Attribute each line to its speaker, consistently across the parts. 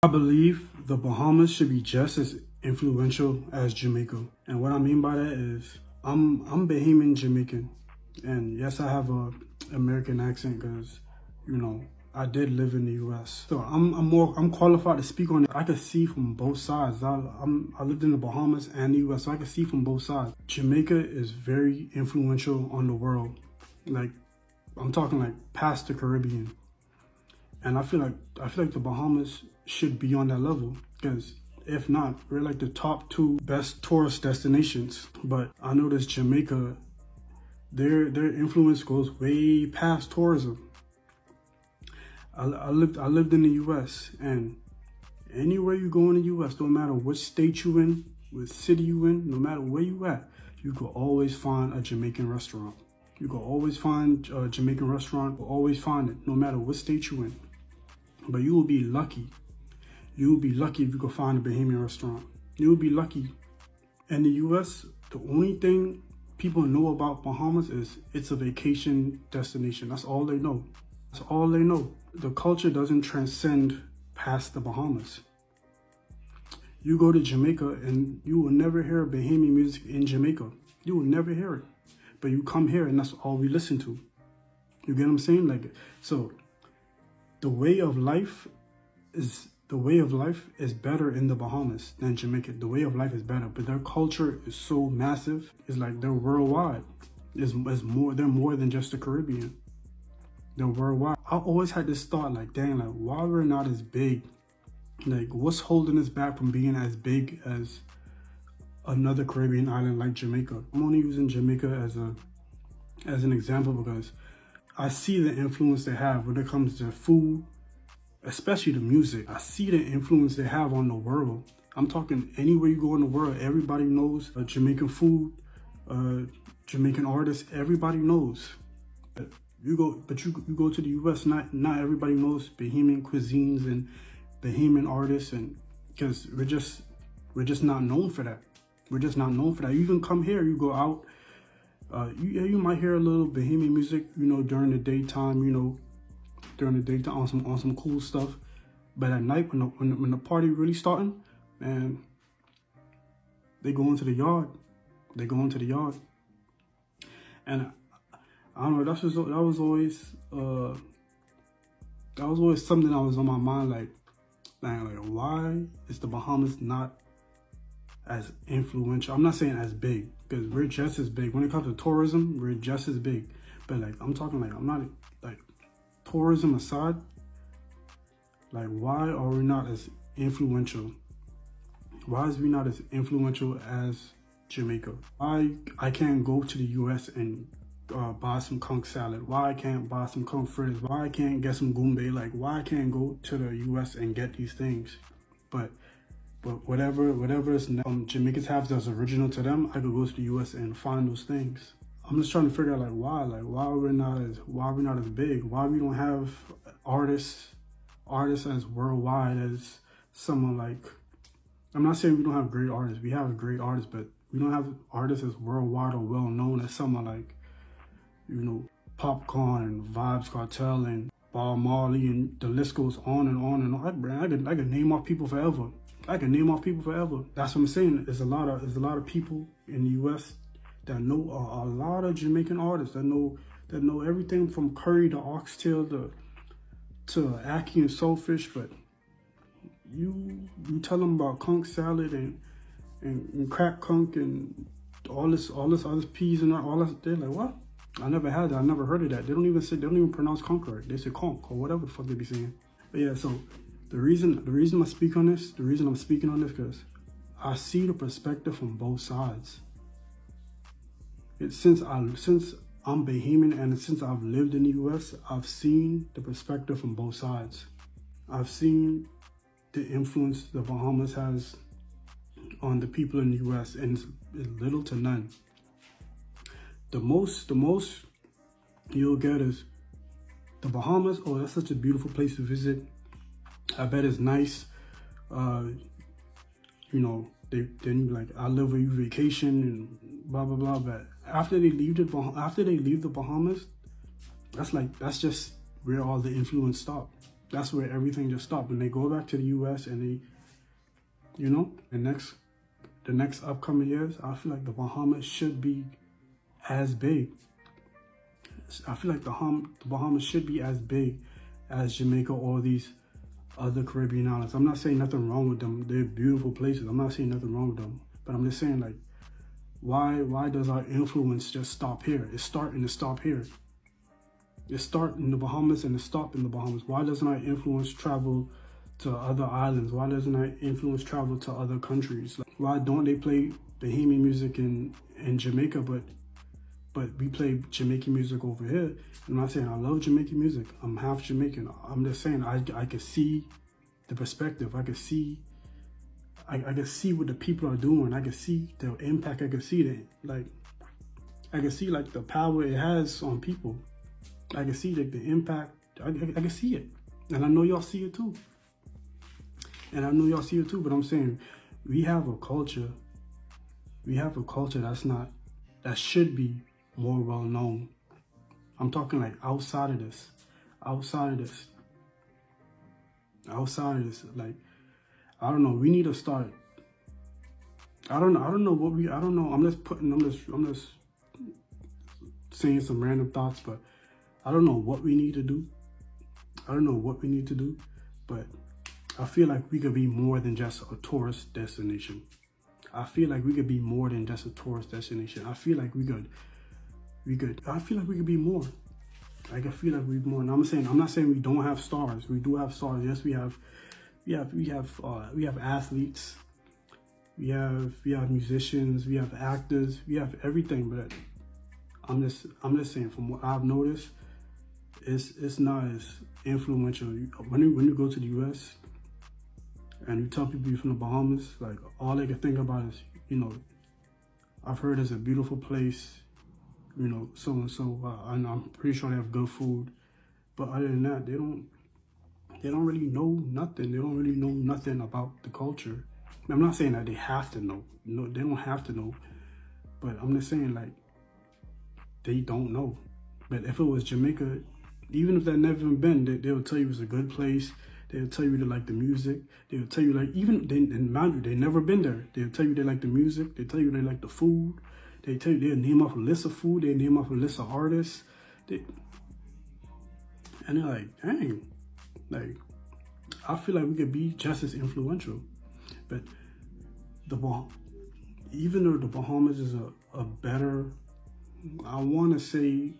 Speaker 1: I believe the Bahamas should be just as influential as Jamaica. And what I mean by that is I'm Bahamian Jamaican. And yes, I have a American accent because, I did live in the US. So I'm qualified to speak on it. I can see from both sides. I lived in the Bahamas and the US, so I can see from both sides. Jamaica is very influential on the world. Like, I'm talking like past the Caribbean. And I feel like the Bahamas should be on that level, because if not, we're like the top two best tourist destinations. But I noticed Jamaica, their influence goes way past tourism. I lived in the US, and anywhere you go in the US, no matter what state you in, what city you in, no matter where you at, you could always find a Jamaican restaurant. You could always find a Jamaican restaurant, always find it, no matter what state you in. But you will be lucky. You will be lucky if you can find a Bahamian restaurant. You will be lucky. In the US, the only thing people know about Bahamas is it's a vacation destination. That's all they know. That's all they know. The culture doesn't transcend past the Bahamas. You go to Jamaica and you will never hear Bahamian music in Jamaica. You will never hear it. But you come here and that's all we listen to. You get what I'm saying? So the way of life is better in the Bahamas than Jamaica. The way of life is better, but their culture is so massive. It's like they're worldwide. They're more than just the Caribbean. They're worldwide. I always had this thought, like, dang, like, why we're not as big? Like, what's holding us back from being as big as another Caribbean island like Jamaica? I'm only using Jamaica as an example because I see the influence they have when it comes to food, especially the music. I see the influence they have on the world. I'm talking anywhere you go in the world, everybody knows Jamaican food, Jamaican artists, everybody knows. You go to the US, not everybody knows Bahamian cuisines and Bahamian artists, and because we're just not known for that. We're just not known for that. You even come here, you go out, you might hear a little Bahamian music, during the daytime, on some cool stuff. But at night, when the party really starting, man, they go into the yard. They go into the yard, and I don't know. That was always something that was on my mind. Like why is the Bahamas not as influential? I'm not saying as big, because we're just as big when it comes to tourism. We're just as big, but I'm talking I'm not tourism aside. Why are we not as influential? Why is we not as influential as Jamaica? I can't go to the US and buy some conch salad? Why I can't buy some conch fritters? Why I can't get some gumbe? Why I can't go to the US and get these things? But whatever Jamaicans have that's original to them, I could go to the US and find those things. I'm just trying to figure out why we're not as big, why we don't have artists as worldwide as someone like. I'm not saying we don't have great artists. We have great artists, but we don't have artists as worldwide or well known as someone like, Popcorn and Vibes Cartel and Bob Marley, and the list goes on and on and on. I could name off people forever. That's what I'm saying. There's a lot of people in the US that know a lot of Jamaican artists that know everything from curry to oxtail to ackee and saltfish. But you tell them about conch salad and crack conch and all this other peas and all that. They're like, what? I never had that. I never heard of that. They don't even pronounce conch right. They say conch or whatever the fuck they be saying. But yeah, so the reason I'm speaking on this because I see the perspective from both sides. Since I'm Bahamian and since I've lived in the US, I've seen the perspective from both sides. I've seen the influence the Bahamas has on the people in the US, and it's little to none. The most you'll get is the Bahamas. Oh, that's such a beautiful place to visit. I bet it's nice. Then like, I live where you vacation and blah blah blah. But after they leave the Bahamas, that's just where all the influence stopped. That's where everything just stopped. When they go back to the U.S. and they, you know, the next upcoming years, I feel like the Bahamas should be as big. I feel like the Bahamas should be as big as Jamaica or these other Caribbean islands. I'm not saying nothing wrong with them. They're beautiful places. I'm not saying nothing wrong with them. But I'm just saying, like, why does our influence just stop here? It's starting to stop here. It start in the Bahamas and it stop in the Bahamas. Why doesn't our influence travel to other islands? Why doesn't our influence travel to other countries? Like, why don't they play Bahamian music in Jamaica, but we play Jamaican music over here? I'm not saying I love Jamaican music. I'm half Jamaican. I'm just saying I can see the perspective. I can see what the people are doing. I can see the impact. I can see like the power it has on people. I can see like the impact. I can see it, and I know y'all see it too. But I'm saying we have a culture. That should be more well known. I'm talking like outside of this. Like, I don't know. We need to start. I don't know. I'm just saying some random thoughts, but I don't know what we need to do. But I feel like we could be more than just a tourist destination. I feel like we could be more. I feel like we could be more. And I'm not saying we don't have stars. We do have stars. Yes, we have athletes. We have musicians. We have actors. We have everything. But I'm just saying, from what I've noticed, it's not as influential. When you go to the U.S. and you tell people you're from the Bahamas, like, all they can think about is, I've heard it's a beautiful place, so and so, and I'm pretty sure they have good food. But other than that, they don't really know nothing. They don't really know nothing about the culture. I'm not saying that they have to know. No, they don't have to know. But I'm just saying, like, they don't know. But if it was Jamaica, even if they've never been, they'll tell you it's a good place. They'll tell you they like the music. They'll tell you, like, and mind you, they've never been there. They'll tell you they like the music. They tell you they like the food. They tell you they'll name off a list of food. They name off a list of artists. And they're like, dang, like, I feel like we could be just as influential. But even though the Bahamas is a better, I want to say,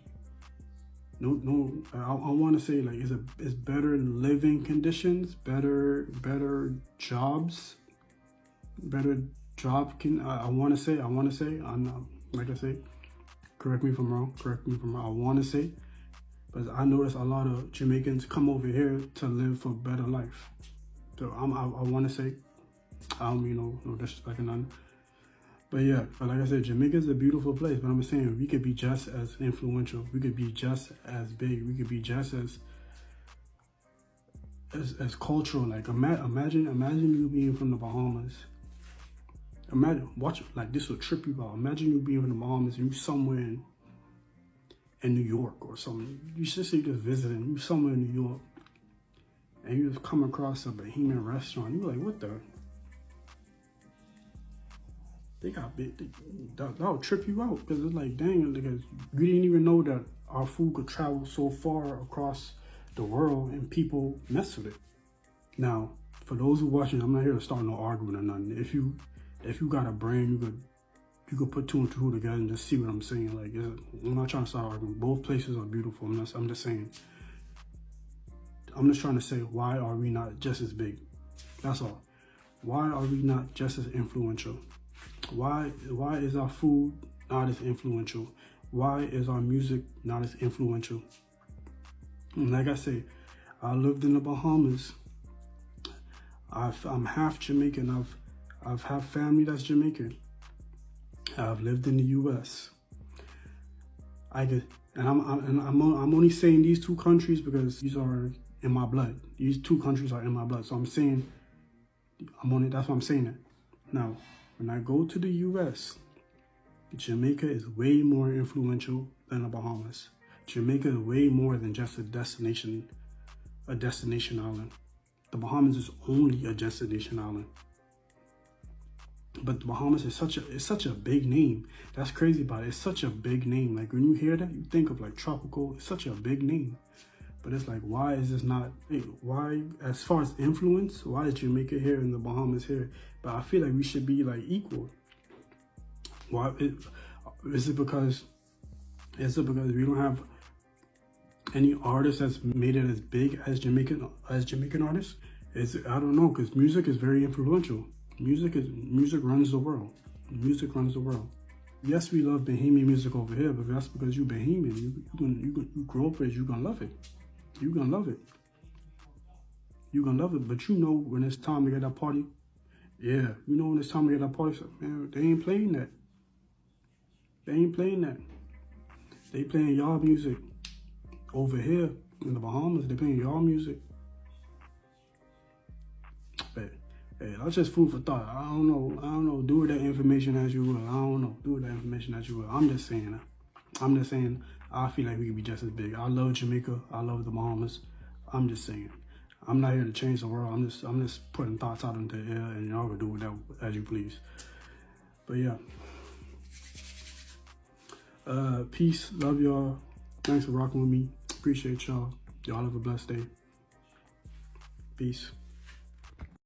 Speaker 1: I want to say, like, it's better living conditions, better jobs, I want to say, I'm not, like I say, correct me if I'm wrong, I want to say, but I notice a lot of Jamaicans come over here to live for better life. So I want to say, I don't mean no disrespect or nothing. But yeah, but like I said, Jamaica is a beautiful place. But I'm saying we could be just as influential. We could be just as big. We could be just as cultural. Like, imagine you being from the Bahamas. Like, this will trip you out. Imagine you being from the Bahamas and you somewhere in New York or something. You should say you're just visiting. You somewhere in New York, and you just come across a Bahamian restaurant. You're like, what the? They got big. That would trip you out, because it's like, dang, because you didn't even know that our food could travel so far across the world and people mess with it. Now, for those who watching, I'm not here to start no argument or nothing. If you got a brain, you could put two and two together and just see what I'm saying. Like, I'm not trying to start arguing. Both places are beautiful. I'm just saying. I'm just trying to say, why are we not just as big? That's all. Why are we not just as influential? Why is our food not as influential? Why is our music not as influential? And like I say, I lived in the Bahamas. I'm half Jamaican. I've had family that's Jamaican. I've lived in the U.S. I'm only saying these two countries because these are in my blood. These two countries are in my blood. So I'm saying, that's why I'm saying it. Now, when I go to the U.S., Jamaica is way more influential than the Bahamas. Jamaica is way more than just a destination a destination island. The Bahamas is only a destination island. But the Bahamas is such a big name. That's crazy about it. It's such a big name. Like when you hear that, you think of like tropical. It's such a big name. But it's like, why is this not? Why, as far as influence, why is Jamaica here and the Bahamas here? But I feel like we should be like equal. Why? Is it because we don't have any artist that's made it as big as Jamaican artists? I don't know, because music is very influential. Music runs the world. Music runs the world. Yes, we love Bahamian music over here, but that's because you Bahamian. You grow up with it, you're gonna love it. You're gonna love it. You're gonna love it. But you know when it's time to get that party, yeah, you know when it's time to get that party, so, man, they ain't playing that. They ain't playing that. They playing y'all music. Over here in the Bahamas, they playing y'all music. But hey, that's just food for thought. I don't know. Do with that information as you will. I don't know. Do with that information as you will. I'm just saying. I feel like we could be just as big. I love Jamaica. I love the Bahamas. I'm just saying. I'm not here to change the world. I'm just putting thoughts out into the air, and y'all can do with that as you please. But yeah. Peace. Love y'all. Thanks for rocking with me. Appreciate y'all. Y'all have a blessed day. Peace.